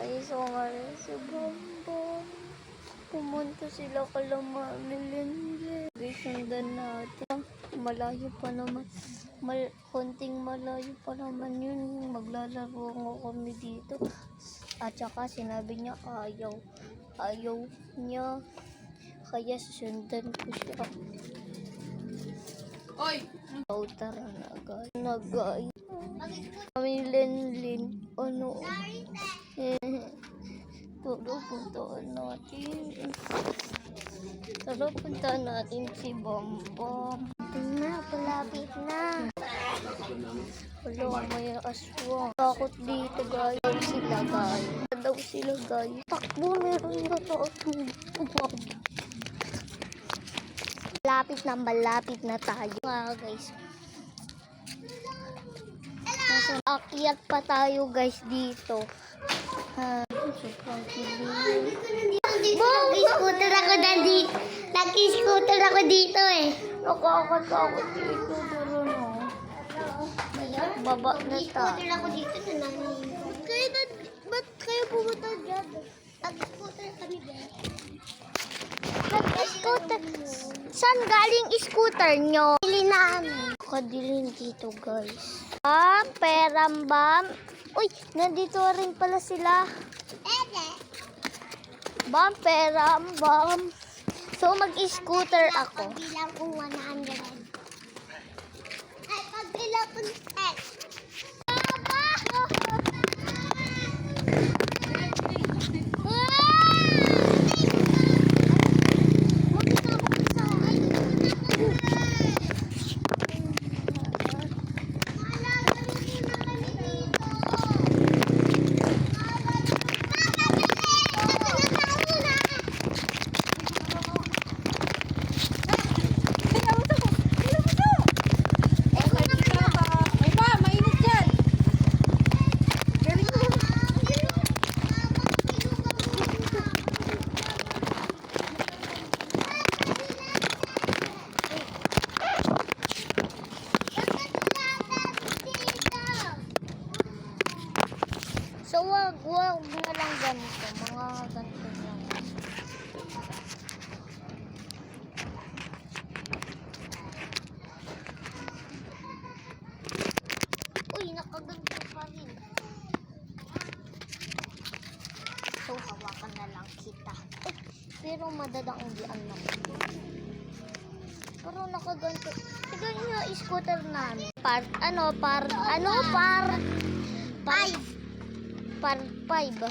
guys, so ngayon si Bombom. Pumunta sila kala Mami Lindsay. Guys, sundan natin. Malayo pa naman. Konting malayo pa naman yun. Maglalaro nga kami dito. At saka sinabi niya ayaw niya. Kaya susundan ko siya. Oy! Oh, tara na guys. Mami Linlin. Ano? Tara, puntaan natin si Bombom. Palapit na. Wala, may aswang. Takot dito, guys. Daw sila, guys. Takbo, meron na malapit na tayo. Nga, guys. Akyat pa tayo, guys, dito. Nag-scooter ako dito eh. Nakakatakot dito. Baba na tayo. Nag-scooter ako dito na ba't kayo pumunta dyan? Nag-scooter kami dyan. Nag-scooter. Saan galing scooter nyo? Pili namin. Kadilim dito, guys. Perambam. Uy, nandito rin pala sila. Perambam. So, mag-scooter ako. Pagbilang ko 100. Ay, pagbilang ko 10. So, wag na lang ganito. Mga ganito lang. Uy, nakaganto pa rin. So, hawakan na lang kita. Pero madadaanggian lang. Pero nakaganto. Tignan nyo, scooter namin. Par 5.